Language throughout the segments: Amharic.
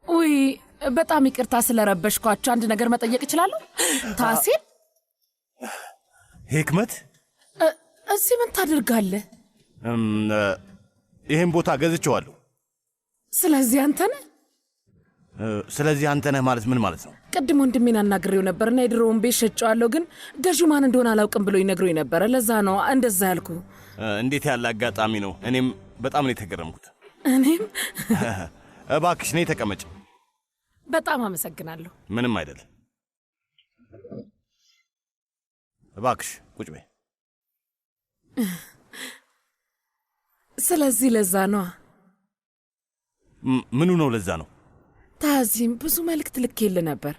ውይ በጣም ይቅርታ ስለረበሽኳችሁ አንድ ነገር መጠየቅ እችላለሁ? ታሲል ሂክመት እዚህ ምን ታደርጋለህ? ይሄን ቦታ ገዝቼዋለሁ። ስለዚህ አንተ ነህ? ስለዚህ አንተ ነህ ማለት ምን ማለት ነው? ቅድም ወንድሜን አናግሬው ነበርና የድሮውን ቤት ሸጬዋለሁ፣ ግን ገዢው ማን እንደሆነ አላውቅም ብሎ ይነግሮኝ ነበረ። ለዛ ነው እንደዛ ያልኩ። እንዴት ያለ አጋጣሚ ነው! እኔም በጣም ነው የተገረምኩት። እኔም እባክሽ ነይ ተቀመጭ። በጣም አመሰግናለሁ። ምንም አይደል። እባክሽ ቁጭ በይ። ስለዚህ ለዛ ነው። ምኑ ነው ለዛ ነው? ታዚም ብዙ መልእክት ልኬልህ ነበር።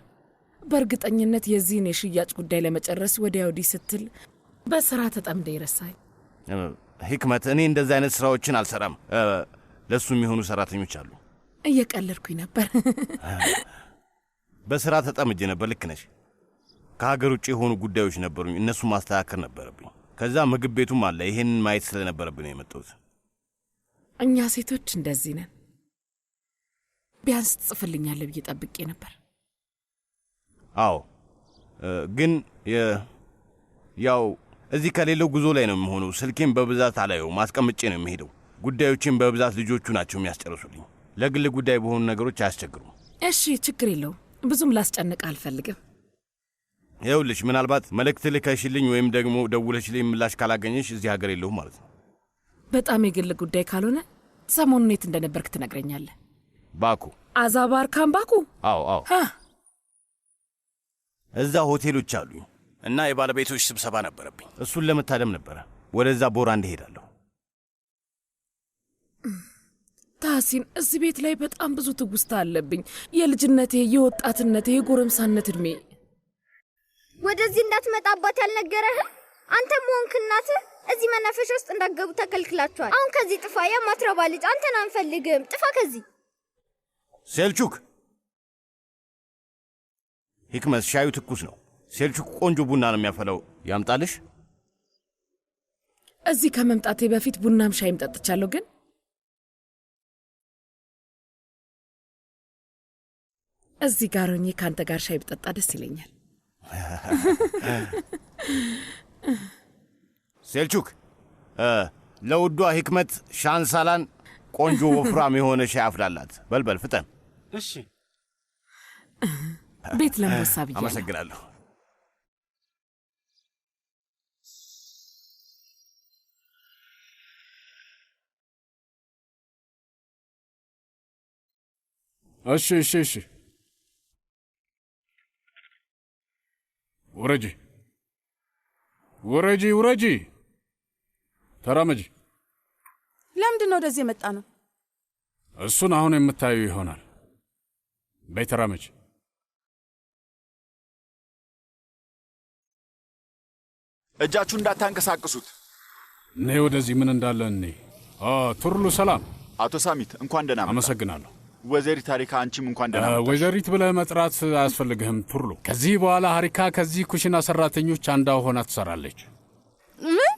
በእርግጠኝነት የዚህን የሽያጭ ጉዳይ ለመጨረስ ወዲያ ወዲህ ስትል በስራ ተጠምደ ይረሳኝ። ሂክመት፣ እኔ እንደዚህ አይነት ስራዎችን አልሰራም። ለሱ የሚሆኑ ሰራተኞች አሉ። እየቀለድኩኝ ነበር። በስራ ተጠምጄ ነበር። ልክ ነሽ። ከሀገር ውጭ የሆኑ ጉዳዮች ነበሩኝ፣ እነሱ ማስተካከል ነበረብኝ። ከዛ ምግብ ቤቱም አለ። ይሄንን ማየት ስለነበረብኝ ነው የመጣሁት። እኛ ሴቶች እንደዚህ ነን። ቢያንስ ትጽፍልኛለህ ብዬ ጠብቄ ነበር። አዎ፣ ግን ያው እዚህ ከሌለው ጉዞ ላይ ነው የምሆነው። ስልኬን በብዛት አላየው፣ ማስቀምጬ ነው የምሄደው። ጉዳዮችን በብዛት ልጆቹ ናቸው የሚያስጨርሱልኝ። ለግል ጉዳይ በሆኑ ነገሮች አያስቸግሩም። እሺ፣ ችግር የለውም። ብዙም ላስጨንቅ አልፈልግም። ይኸውልሽ፣ ምናልባት መልእክት ልከሽልኝ ወይም ደግሞ ደውለሽልኝ ምላሽ ካላገኘሽ እዚህ ሀገር የለሁም ማለት ነው። በጣም የግል ጉዳይ ካልሆነ ሰሞኑን የት እንደነበርክ ትነግረኛለህ? ባኩ። አዛባርካን ባኩ? አዎ። እዛ ሆቴሎች አሉኝ እና የባለቤቶች ስብሰባ ነበረብኝ። እሱን ለመታደም ነበረ። ወደዛ ቦራ እንሄዳለሁ። ታሲን፣ እዚህ ቤት ላይ በጣም ብዙ ትውስታ አለብኝ። የልጅነቴ፣ የወጣትነቴ፣ የጎረምሳነት እድሜ። ወደዚህ እንዳትመጣ አባት ያልነገረህም? አንተም ሆንክ እናትህ እዚህ መናፈሻ ውስጥ እንዳትገቡ ተከልክላችኋል። አሁን ከዚህ ጥፋ። የማትረባ ልጅ፣ አንተን አንፈልግም። ጥፋ ከዚህ። ሴልቹክ፣ ሂክመት፣ ሻዩ ትኩስ ነው። ሴልቹክ ቆንጆ ቡና ነው የሚያፈላው። ያምጣልሽ? እዚህ ከመምጣቴ በፊት ቡናም ሻይም ጠጥቻለሁ፣ ግን እዚህ ጋር ሆኜ ከአንተ ጋር ሻይ ብጠጣ ደስ ይለኛል። ሴልቹክ፣ ለውዷ ሂክመት ሻንሳላን ቆንጆ ወፍራም የሆነ ሻይ አፍላላት። በልበል፣ ፍጠን። እሺ። ቤት ለምቦሳ ብያለሁ። አመሰግናለሁ። እሺ። ውረጂ። ተራመጂ። ለምንድን ነው ወደዚህ የመጣ ነው? እሱን አሁን የምታዩ ይሆናል። በይ ተራመጂ። እጃችሁ እንዳታንቀሳቅሱት። ነይ ወደዚህ። ምን እንዳለ እኔ ቱርሉ፣ ሰላም። አቶ ሳሚት እንኳን ደህና መጣ። አመሰግናለሁ። ወይዘሪት ሀሪካ አንቺም እንኳን ደህና መጣሽ። ወይዘሪት ብለህ መጥራት አያስፈልግህም ቱርሉ። ከዚህ በኋላ ሀሪካ ከዚህ ኩሽና ሰራተኞች አንዷ ሆና ትሰራለች። ምን?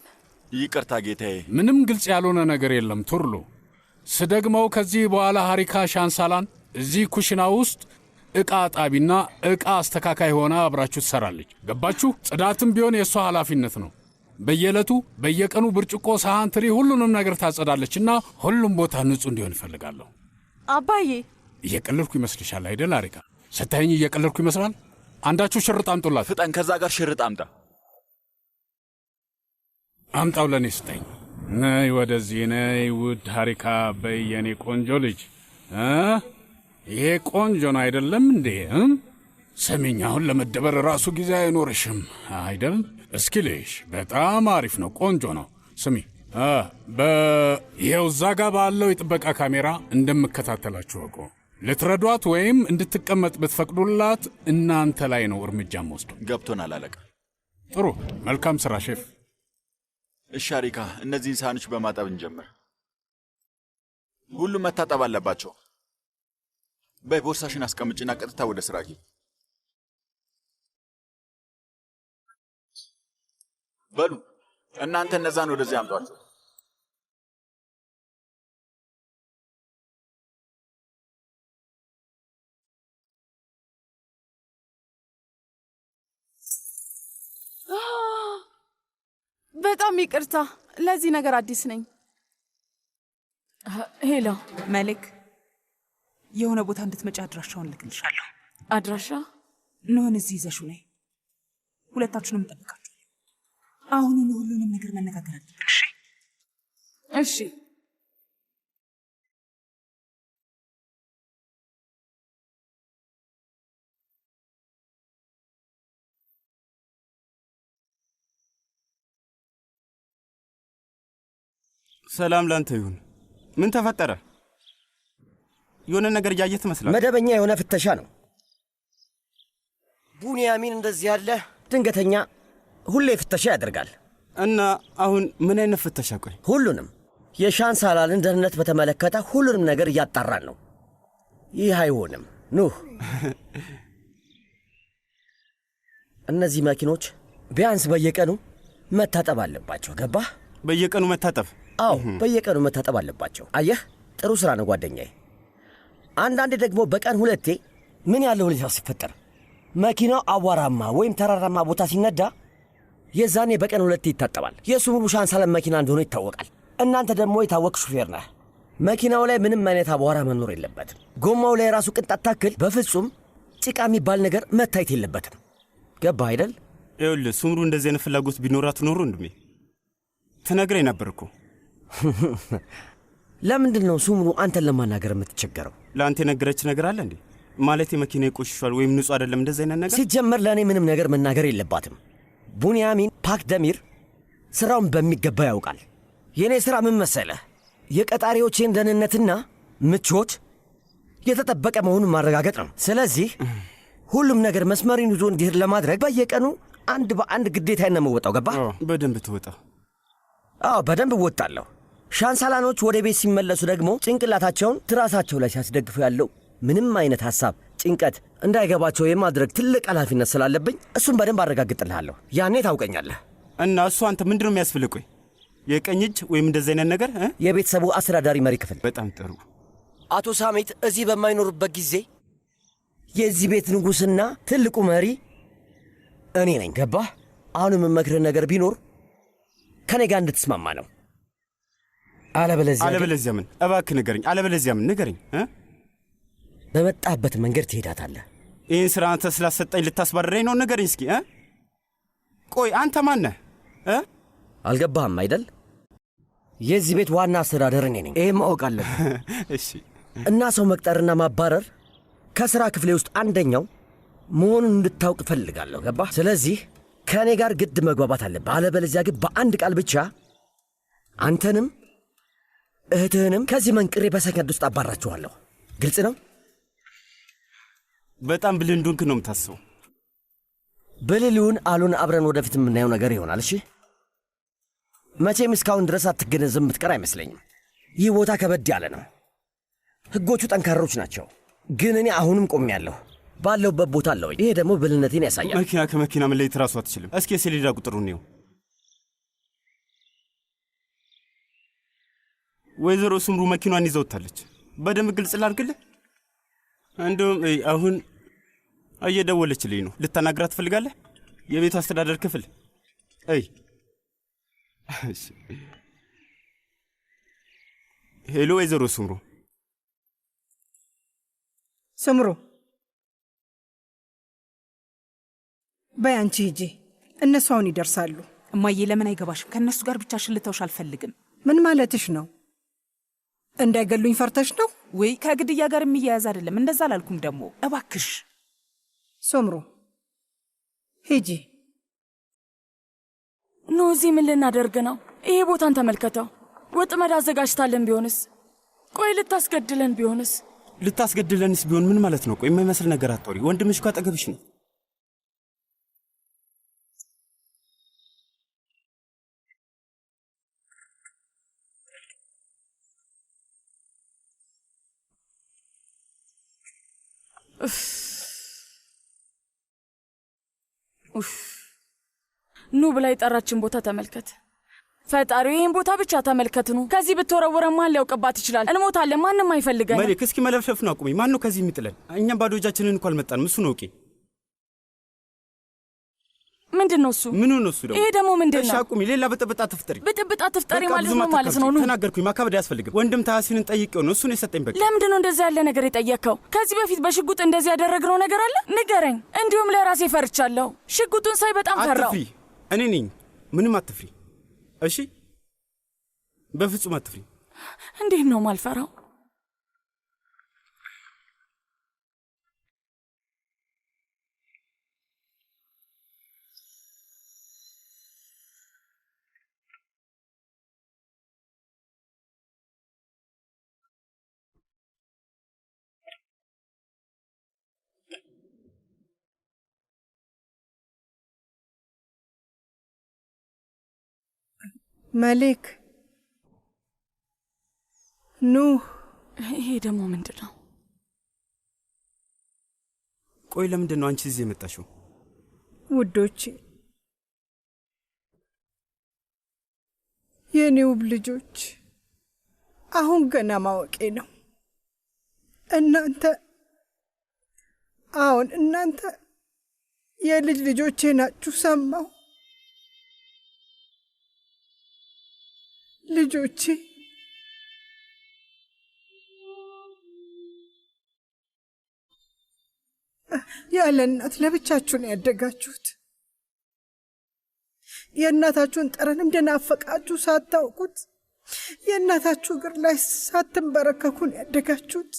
ይቅርታ ጌታዬ። ምንም ግልጽ ያልሆነ ነገር የለም ቱርሉ። ስደግመው ከዚህ በኋላ ሀሪካ ሻንሳላን እዚህ ኩሽና ውስጥ ዕቃ አጣቢና ዕቃ አስተካካይ ሆና አብራችሁ ትሰራለች። ገባችሁ? ጽዳትም ቢሆን የእሷ ኃላፊነት ነው። በየዕለቱ በየቀኑ ብርጭቆ፣ ሳህን፣ ትሪ፣ ሁሉንም ነገር ታጸዳለች እና ሁሉም ቦታ ንጹህ እንዲሆን እፈልጋለሁ። አባዬ፣ እየቀለድኩ ይመስልሻል አይደል ሀሪካ? ስታይኝ እየቀለድኩ ይመስላል? አንዳችሁ ሽርጥ አምጡላት። ፍጠን፣ ከዛ ጋር ሽርጥ አምጣ። አምጣው፣ ለእኔ ስጠኝ። ነይ ወደዚህ ነይ ውድ ሀሪካ። በይ የኔ ቆንጆ ልጅ። ይሄ ቆንጆ ነው አይደለም እንዴ? ሰሚኝ፣ አሁን ለመደበር ራሱ ጊዜ አይኖርሽም አይደል? እስኪ ልሽ፣ በጣም አሪፍ ነው፣ ቆንጆ ነው። ስሚ፣ ይኸው እዛ ጋ ባለው የጥበቃ ካሜራ እንደምከታተላችሁ እኮ። ልትረዷት ወይም እንድትቀመጥ ብትፈቅዱላት እናንተ ላይ ነው እርምጃ ወስዶ። ገብቶናል አለቃ። ጥሩ፣ መልካም ሥራ ሼፍ። እሺ ሀሪካ፣ እነዚህን ሳህኖች በማጠብ እንጀምር። ሁሉም መታጠብ አለባቸው። በይ ቦርሳሽን አስቀምጭና ቀጥታ ወደ ስራ ግቢ። በሉ እናንተ እነዛን ወደዚህ አምጧቸው። በጣም ይቅርታ፣ ለዚህ ነገር አዲስ ነኝ። ሄሎ መልክ፣ የሆነ ቦታ እንድትመጪ አድራሻውን ልክልሻለሁ። አድራሻ? ኖን እዚህ ይዘሹ ነይ። ሁለታችሁንም እጠብቃችኋለሁ። አሁኑን ሁሉንም ነገር መነጋገር አለብን። እሺ? እሺ። ሰላም ላንተ ይሁን። ምን ተፈጠረ? የሆነ ነገር እያየህ ትመስላለህ። መደበኛ የሆነ ፍተሻ ነው። ቡንያሚን እንደዚህ ያለ ድንገተኛ ሁሌ ፍተሻ ያደርጋል። እና አሁን ምን አይነት ፍተሻ? ቆይ ሁሉንም የሻንሳላልን ደህንነት በተመለከተ ሁሉንም ነገር እያጣራን ነው። ይህ አይሆንም ኑህ። እነዚህ መኪኖች ቢያንስ በየቀኑ መታጠብ አለባቸው። ገባህ? በየቀኑ መታጠብ? አዎ በየቀኑ መታጠብ አለባቸው። አየህ፣ ጥሩ ሥራ ነው ጓደኛዬ። አንዳንዴ ደግሞ በቀን ሁለቴ ምን ያለው ሁኔታ ሲፈጠር መኪናው አቧራማ ወይም ተራራማ ቦታ ሲነዳ የዛኔ በቀን ሁለቴ ይታጠባል። የእሱ ሙሉ ሻንሳለን መኪና እንደሆነ ይታወቃል። እናንተ ደግሞ የታወቅ ሹፌር ነህ። መኪናው ላይ ምንም አይነት አቧራ መኖር የለበትም። ጎማው ላይ የራሱ ቅንጣት ታክል በፍጹም ጭቃ የሚባል ነገር መታየት የለበትም። ገባ አይደል? ይኸውልህ ሱምሩ እንደዚህ አይነት ፍላጎት ቢኖራት ኖሮ ወንድሜ ትነግረኝ ነበር እኮ። ለምንድን ነው ሱምሩ አንተን ለማናገር የምትቸገረው? ለአንተ የነገረች ነገር አለ እንዴ? ማለት የመኪና ይቆሽሿል ወይም ንጹህ አይደለም እንደዚህ አይነት ነገር? ሲጀመር ለእኔ ምንም ነገር መናገር የለባትም። ቡንያሚን ፓክ ደሚር ሥራውን በሚገባ ያውቃል። የእኔ ሥራ ምን መሰለህ? የቀጣሪዎቼን ደህንነትና ምቾት የተጠበቀ መሆኑን ማረጋገጥ ነው። ስለዚህ ሁሉም ነገር መስመሪን ይዞ እንዲሄድ ለማድረግ በየቀኑ አንድ በአንድ ግዴታዬን ነው የምወጣው። ገባህ? በደንብ ትወጣ። አዎ በደንብ እወጣለሁ። ሻንሳላኖች ወደ ቤት ሲመለሱ ደግሞ ጭንቅላታቸውን ትራሳቸው ላይ ሲያስደግፉ ያለው ምንም አይነት ሐሳብ፣ ጭንቀት እንዳይገባቸው የማድረግ ትልቅ ኃላፊነት ስላለብኝ እሱን በደንብ አረጋግጥልሃለሁ። ያኔ ታውቀኛለህ። እና እሱ አንተ ምንድን ነው የሚያስፈልግ? ቆይ የቀኝ እጅ ወይም እንደዚህ አይነት ነገር? የቤተሰቡ አስተዳዳሪ መሪ ክፍል። በጣም ጥሩ። አቶ ሳሜት እዚህ በማይኖሩበት ጊዜ የዚህ ቤት ንጉሥና ትልቁ መሪ እኔ ነኝ። ገባህ? አሁን የምመክርህ ነገር ቢኖር ከኔ ጋር እንድትስማማ ነው። አለበለዚያ ምን? እባክህ ንገረኝ። አለበለዚያ ምን? ንገረኝ። በመጣህበት መንገድ ትሄዳታለህ። ይህን ሥራ አንተ ስላሰጠኝ ልታስባረረኝ ነው? ንገረኝ እስኪ። ቆይ አንተ ማን ነህ? አልገባህም አይደል? የዚህ ቤት ዋና አስተዳደር እኔ ነኝ። ይህም ማወቅ አለብህ። እሺ። እና ሰው መቅጠርና ማባረር ከሥራ ክፍሌ ውስጥ አንደኛው መሆኑን እንድታውቅ እፈልጋለሁ። ገባህ? ስለዚህ ከእኔ ጋር ግድ መግባባት አለብህ። አለበለዚያ ግን በአንድ ቃል ብቻ አንተንም እህትህንም ከዚህ መንቅሬ በሰከንድ ውስጥ አባራችኋለሁ። ግልጽ ነው? በጣም ብልህ እንደሆንክ ነው የምታስበው። ብልሉን አሉን አብረን ወደፊት የምናየው ነገር ይሆናል። እሺ? መቼም እስካሁን ድረስ አትገነዘብ የምትቀር አይመስለኝም። ይህ ቦታ ከበድ ያለ ነው። ሕጎቹ ጠንካሮች ናቸው። ግን እኔ አሁንም ቆሜያለሁ። ባለሁበት ቦታ አለሁኝ። ይሄ ደግሞ ብልህነቴን ያሳያል። መኪና ከመኪና መለየት ራሱ አትችልም። እስኪ የሰሌዳ ቁጥሩን ነው። ወይዘሮ ሱምሩ መኪኗን ይዘውታለች። በደንብ ግልጽ ላድርግልህ። እንደውም አሁን እየደወለችልኝ ነው። ልታናግራት ትፈልጋለህ? የቤቱ አስተዳደር ክፍል። ሄሎ፣ ወይዘሮ ሱምሩ። ስምሩ፣ በይ አንቺ ሂጂ። እነሱ አሁን ይደርሳሉ። እማዬ ለምን አይገባሽም? ከእነሱ ጋር ብቻሽን ልተውሽ አልፈልግም። ምን ማለትሽ ነው? እንዳይገሉኝ ፈርተሽ ነው ወይ? ከግድያ ጋር የሚያያዝ አይደለም። እንደዛ አላልኩም። ደግሞ እባክሽ ሶምሮ ሂጂ። ኖ፣ እዚህ ምን ልናደርግ ነው? ይሄ ቦታን ተመልከተው። ወጥመድ አዘጋጅታለን ቢሆንስ? ቆይ ልታስገድለን ቢሆንስ? ልታስገድለንስ ቢሆን ምን ማለት ነው? ቆይ የማይመስል ነገር አታውሪ። ወንድምሽ እኮ አጠገብሽ ነው። ኑ ብላ የጠራችን ቦታ ተመልከት። ፈጣሪው ይህን ቦታ ብቻ ተመልከት። ኑ ከዚህ ብትወረወረ ማን ሊያውቅባት ይችላል? እንሞታለን። ማንም አይፈልገን። መሊክ እስኪ መለፍለፍን አቁሚ። ማን ነው ከዚህ የሚጥለን? እኛም ባዶ እጃችንን እንኳን አልመጣንም። እሱ ነው ኦኬ። ምንድን ነው እሱ? ምን ነው እሱ? ይሄ ደግሞ ምንድን ነው? እሺ አቁሚ። ሌላ ብጥብጥ አትፍጠሪ። ብጥብጥ አትፍጠሪ ማለት ነው ማለት ነው። ኑ ተናገርኩኝ። ማካበድ አያስፈልግም። ወንድም ታሲንን ጠይቄው ነው እሱን የሰጠኝ። በቃ ለምንድን ነው እንደዚህ ያለ ነገር የጠየቅከው? ከዚህ በፊት በሽጉጥ እንደዚህ ያደረግነው ነገር አለ? ንገረኝ። እንዲሁም ለራሴ ፈርቻለሁ። ሽጉጡን ሳይ በጣም ፈራው። አትፍሪ። እኔ ነኝ። ምንም አትፍሪ። እሺ በፍጹም አትፍሪ። እንዴት ነው ማልፈራው? መሊክ ኑ። ይሄ ደግሞ ምንድን ነው? ቆይ ለምንድን ነው አንቺ እዚህ የመጣሽው? ውዶቼ፣ የኔ ውብ ልጆች፣ አሁን ገና ማወቄ ነው። እናንተ የልጅ ልጆቼ ናችሁ። ሰማሁ ልጆቼ። ያለ እናት ለብቻችሁን ያደጋችሁት። የእናታችሁን ጠረን እንደናፈቃችሁ ሳታውቁት የእናታችሁ እግር ላይ ሳትንበረከኩን ያደጋችሁት።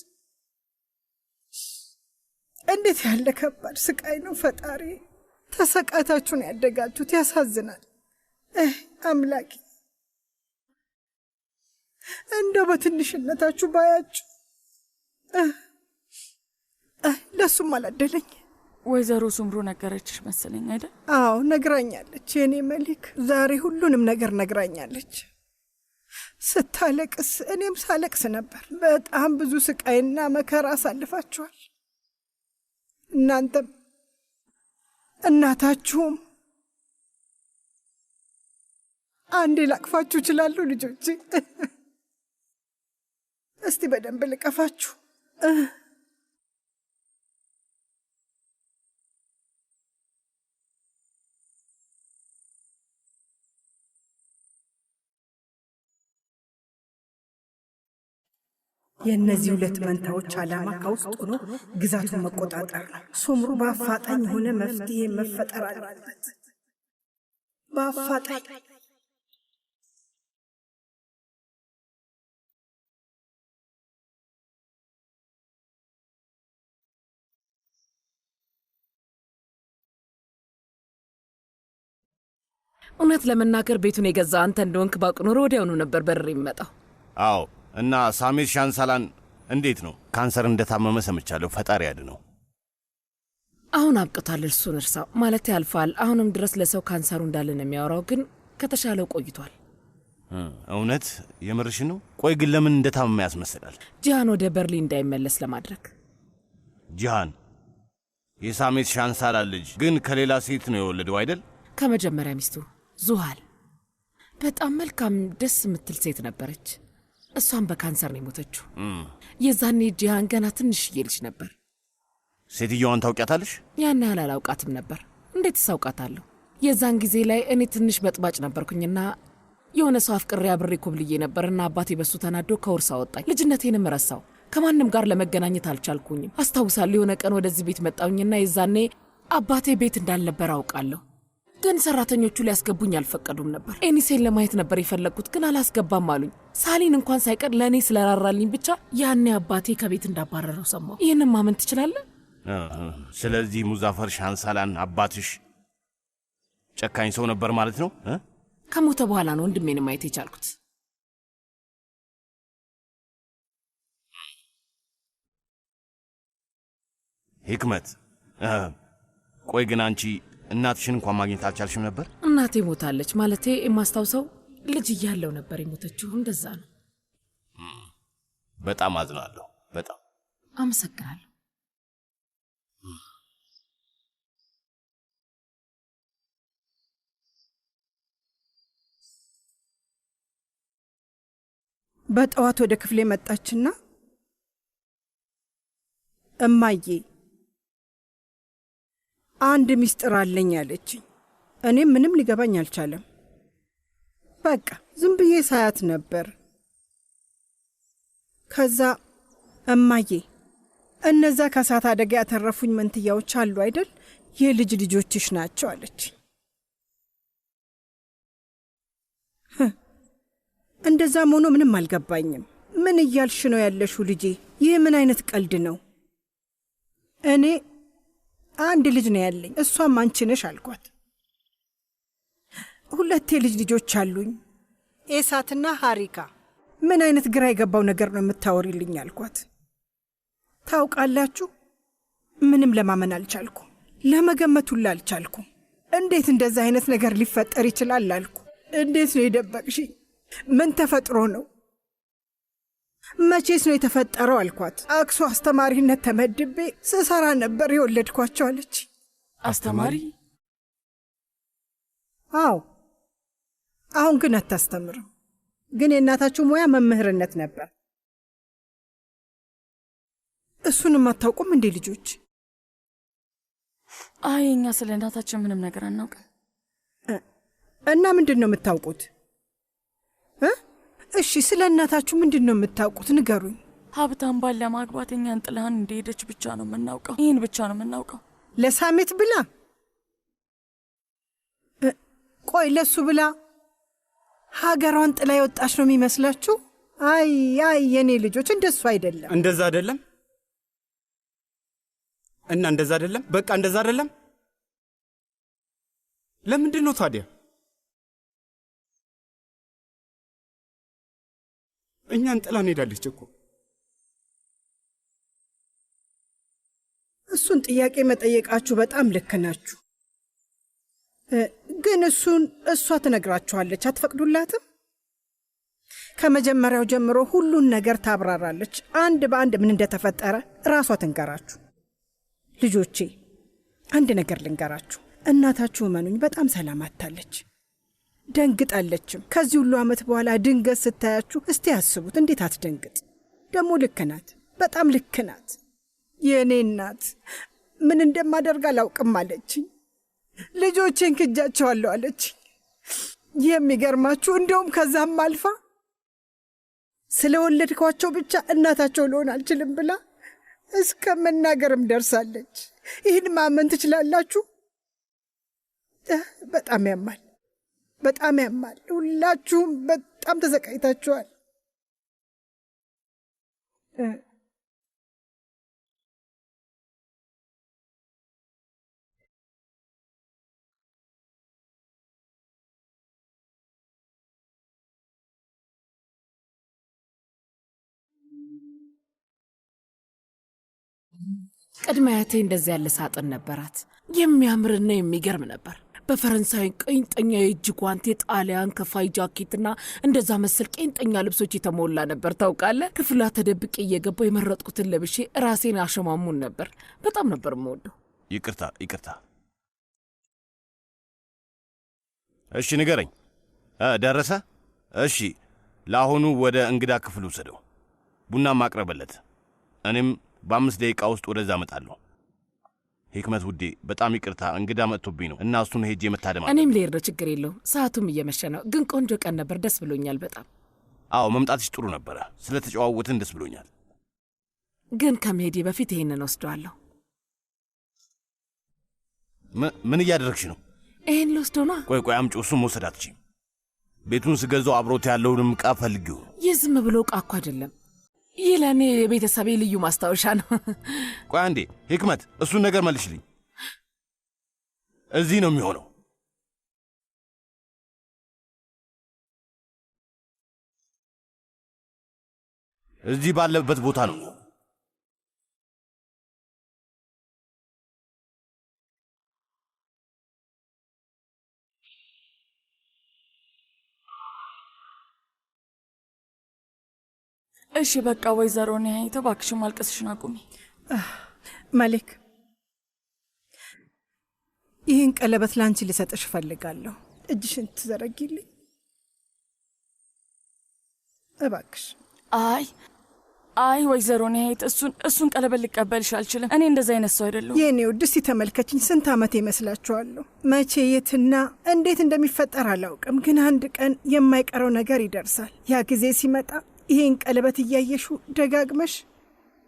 እንዴት ያለ ከባድ ስቃይ ነው! ፈጣሪ ተሰቃይታችሁን ያደጋችሁት። ያሳዝናል። አምላኬ እንደው በትንሽነታችሁ ባያችሁ። ለሱም አላደለኝ። ወይዘሮ ሱምሩ ነገረችሽ መሰለኝ አይደል? አዎ ነግራኛለች። የኔ መሊክ ዛሬ ሁሉንም ነገር ነግራኛለች። ስታለቅስ እኔም ሳለቅስ ነበር። በጣም ብዙ ስቃይና መከራ አሳልፋችኋል። እናንተም እናታችሁም። አንዴ ላቅፋችሁ እችላለሁ ልጆቼ? እስቲ በደንብ ልቀፋችሁ። የእነዚህ ሁለት መንታዎች ዓላማ ከውስጥ ሆኖ ግዛቱን መቆጣጠር ነው። ሱምሩ በአፋጣኝ የሆነ መፍትሄ መፈጠር አለበት። በአፋጣኝ። እውነት ለመናገር ቤቱን የገዛ አንተ እንደሆንክ ባውቅ ኖሮ ወዲያውኑ ነበር በር የሚመጣው። አዎ። እና ሳሜት ሻንሳላን እንዴት ነው? ካንሰር እንደታመመ ሰምቻለሁ። ፈጣሪ ያድነው። አሁን አብቅቷል። እርሱን እርሳው ማለት ያልፋል። አሁንም ድረስ ለሰው ካንሰሩ እንዳለ ነው የሚያወራው፣ ግን ከተሻለው ቆይቷል። እውነት የምርሽ ነው? ቆይ ግን ለምን እንደታመመ ያስመስላል? ጂሃን ወደ በርሊን እንዳይመለስ ለማድረግ። ጂሃን የሳሜት ሻንሳላን ልጅ ግን ከሌላ ሴት ነው የወለደው አይደል? ከመጀመሪያ ሚስቱ ዙሃል። በጣም መልካም ደስ የምትል ሴት ነበረች። እሷም በካንሰር ነው የሞተችው። የዛኔ ጂሃን ገና ትንሽዬ ልጅ ነበር። ሴትየዋን ታውቂያታለሽ? ያን ያህል አላውቃትም ነበር። እንዴት ሳውቃታለሁ? የዛን ጊዜ ላይ እኔ ትንሽ በጥባጭ ነበርኩኝና የሆነ ሰው አፍቅሬ አብሬ ኮብልዬ ነበርና አባቴ በሱ ተናዶ ከውርስ አወጣኝ። ልጅነቴንም ረሳው። ከማንም ጋር ለመገናኘት አልቻልኩኝም። አስታውሳለሁ የሆነ ቀን ወደዚህ ቤት መጣሁኝና የዛኔ አባቴ ቤት እንዳልነበር አውቃለሁ። ግን ሰራተኞቹ ሊያስገቡኝ አልፈቀዱም ነበር። ኤኒሴን ለማየት ነበር የፈለግኩት፣ ግን አላስገባም አሉኝ። ሳሊን እንኳን ሳይቀር ለእኔ ስለራራልኝ ብቻ ያኔ አባቴ ከቤት እንዳባረረው ሰማሁ። ይህንም ማመን ትችላለህ? ስለዚህ ሙዛፈር ሻንሳላን አባትሽ ጨካኝ ሰው ነበር ማለት ነው? ከሞተ በኋላ ነው ወንድሜን ማየት የቻልኩት። ሂክመት፣ ቆይ ግን አንቺ እናትሽን እንኳን ማግኘት አልቻልሽም ነበር? እናቴ ሞታለች። ማለቴ የማስታውሰው ልጅ እያለው ነበር የሞተችው። እንደዛ ነው። በጣም አዝናለሁ። በጣም አመሰግናለሁ። በጠዋት ወደ ክፍሌ መጣችና እማዬ አንድ ሚስጥር አለኝ አለችኝ። እኔም ምንም ሊገባኝ አልቻለም። በቃ ዝም ብዬ ሳያት ነበር። ከዛ እማዬ እነዛ ከእሳት አደጋ ያተረፉኝ መንትያዎች አሉ አይደል? የልጅ ልጆችሽ ናቸው አለች። እንደዛም ሆኖ ምንም አልገባኝም። ምን እያልሽ ነው ያለሽው ልጄ? ይህ ምን አይነት ቀልድ ነው? እኔ አንድ ልጅ ነው ያለኝ፣ እሷም አንቺ ነሽ አልኳት። ሁለት የልጅ ልጆች አሉኝ፣ ኤሳትና ሀሪካ። ምን አይነት ግራ የገባው ነገር ነው የምታወሪልኝ አልኳት። ታውቃላችሁ፣ ምንም ለማመን አልቻልኩም፣ ለመገመት ሁላ አልቻልኩም። እንዴት እንደዛ አይነት ነገር ሊፈጠር ይችላል አልኩ። እንዴት ነው የደበቅሽኝ? ምን ተፈጥሮ ነው? መቼስ ነው የተፈጠረው አልኳት። አክሱ አስተማሪነት ተመድቤ ስሰራ ነበር የወለድኳቸው አለች። አስተማሪ? አዎ። አሁን ግን አታስተምርም። ግን የእናታችሁ ሙያ መምህርነት ነበር። እሱንም አታውቁም እንዴ ልጆች? አይ እኛ ስለ እናታችን ምንም ነገር አናውቅም። እና ምንድን ነው የምታውቁት? እሺ ስለ እናታችሁ ምንድን ነው የምታውቁት? ንገሩኝ። ሀብታም ባል ለማግባት እኛን ጥላን እንደሄደች ብቻ ነው የምናውቀው። ይህን ብቻ ነው የምናውቀው። ለሳሜት ብላ? ቆይ ለሱ ብላ ሀገሯን ጥላ የወጣች ነው የሚመስላችሁ? አይ የኔ ልጆች እንደሱ አይደለም። እንደዛ አይደለም እና እንደዛ አይደለም። በቃ እንደዛ አይደለም። ለምንድን ነው ታዲያ? እኛን ጥላ እንሄዳለች እኮ። እሱን ጥያቄ መጠየቃችሁ በጣም ልክ ናችሁ። ግን እሷ ትነግራችኋለች። አትፈቅዱላትም? ከመጀመሪያው ጀምሮ ሁሉን ነገር ታብራራለች። አንድ በአንድ ምን እንደተፈጠረ ራሷ ትንገራችሁ። ልጆቼ አንድ ነገር ልንገራችሁ። እናታችሁ እመኑኝ በጣም ሰላም አጥታለች፣ ደንግጣለችም። ከዚህ ሁሉ ዓመት በኋላ ድንገት ስታያችሁ እስቲ ያስቡት። እንዴት አትደንግጥ? ደግሞ ልክ ናት፣ በጣም ልክ ናት። የእኔ እናት ምን እንደማደርግ አላውቅም አለችኝ። ልጆቼን ክጃቸዋለሁ አለችኝ። የሚገርማችሁ እንደውም ከዛም አልፋ ስለወለድኳቸው ብቻ እናታቸው ልሆን አልችልም ብላ እስከ መናገርም ደርሳለች። ይህን ማመን ትችላላችሁ? በጣም ያማል፣ በጣም ያማል። ሁላችሁም በጣም ተሰቃይታችኋል። ቅድመ አያቴ እንደዚህ ያለ ሳጥን ነበራት። የሚያምርና የሚገርም ነበር። በፈረንሳይ ቄንጠኛ የእጅ ጓንት፣ የጣሊያን ከፋይ ጃኬትና እንደዛ መሰል ቄንጠኛ ልብሶች የተሞላ ነበር። ታውቃለህ፣ ክፍሏ ተደብቄ እየገባው የመረጥኩትን ለብሼ ራሴን አሸማሙን ነበር። በጣም ነበር የምወደው። ይቅርታ። እሺ ንገረኝ፣ ደረሰ? እሺ፣ ለአሁኑ ወደ እንግዳ ክፍል ውሰደው፣ ቡና ማቅረበለት። እኔም በ5 ደቂቃ ውስጥ ወደዛ እመጣለሁ። ሂክመት ውዴ፣ በጣም ይቅርታ፣ እንግዳ መጥቶብኝ ነው እና እሱን ሄጄ መታደም። እኔም ልሄድ ነው፣ ችግር የለውም። ሰዓቱም እየመሸ ነው። ግን ቆንጆ ቀን ነበር፣ ደስ ብሎኛል በጣም። አዎ መምጣትሽ ጥሩ ነበረ። ስለ ተጨዋወትን ደስ ብሎኛል። ግን ከመሄዴ በፊት ይሄንን ወስደዋለሁ። ምን እያደረግሽ ነው? ይሄን ልወስደው ነው። ቆይ አምጪው። እሱን መውሰድ አትችይም። ቤቱን ስገዛው አብሮት ያለውንም ዕቃ ፈልጊው። ይህ ዝም ብሎ ዕቃ እኮ አይደለም። ይህ ለእኔ የቤተሰቤ ልዩ ማስታወሻ ነው። ቆይ አንዴ ሂክመት፣ እሱን ነገር መልሽልኝ። እዚህ ነው የሚሆነው። እዚህ ባለበት ቦታ ነው። እሺ በቃ ወይዘሮ ኒሃይት እባክሽ ማልቀስሽን አቁሚ። መሌክ፣ ይህን ቀለበት ላንቺ ልሰጥሽ እፈልጋለሁ። እጅሽን ትዘረጊልኝ እባክሽ። አይ ወይዘሮ ኒሀይት እሱን ቀለበት ልቀበልሽ አልችልም። እኔ እንደዛ አይነት ሰው አይደለሁም። የኔ ውድ እስቲ ተመልከችኝ። ስንት ዓመት ይመስላችኋለሁ? መቼ የትና እንዴት እንደሚፈጠር አላውቅም፣ ግን አንድ ቀን የማይቀረው ነገር ይደርሳል። ያ ጊዜ ሲመጣ ይሄን ቀለበት እያየሹ ደጋግመሽ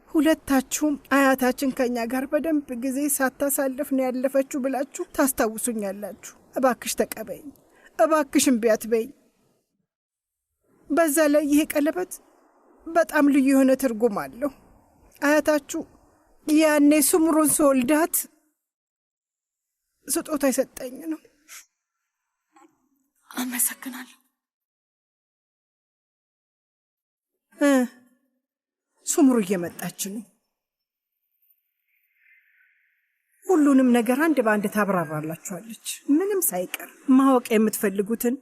ሁለታችሁም አያታችን ከኛ ጋር በደንብ ጊዜ ሳታሳልፍ ነው ያለፈችው ብላችሁ ታስታውሱኛላችሁ። እባክሽ ተቀበይኝ፣ እባክሽ እምቢ አትበይኝ። በዛ ላይ ይሄ ቀለበት በጣም ልዩ የሆነ ትርጉም አለው። አያታችሁ ያኔ ሱምሩን ስወልዳት ስጦታ የሰጠኝ ነው። አመሰግናለሁ። ሱምሩ እየመጣች ነው። ሁሉንም ነገር አንድ በአንድ ታብራራላችኋለች፣ ምንም ሳይቀር። ማወቅ የምትፈልጉትን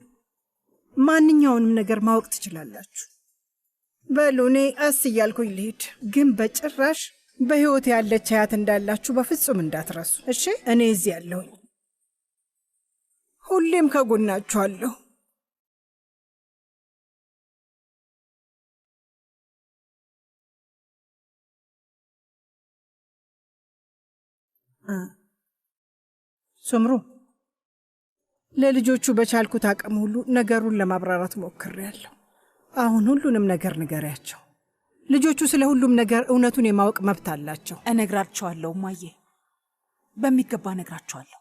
ማንኛውንም ነገር ማወቅ ትችላላችሁ። በሉ እኔ አስ እያልኩኝ ልሂድ፣ ግን በጭራሽ በሕይወት ያለች አያት እንዳላችሁ በፍጹም እንዳትረሱ እሺ? እኔ እዚህ ያለሁኝ፣ ሁሌም ከጎናችሁ አለሁ። ሱምሩ፣ ለልጆቹ በቻልኩት አቅም ሁሉ ነገሩን ለማብራራት ሞክሬያለሁ። አሁን ሁሉንም ነገር ንገሪያቸው። ልጆቹ ስለ ሁሉም ነገር እውነቱን የማወቅ መብት አላቸው። እነግራቸዋለሁ እማዬ፣ በሚገባ እነግራቸዋለሁ።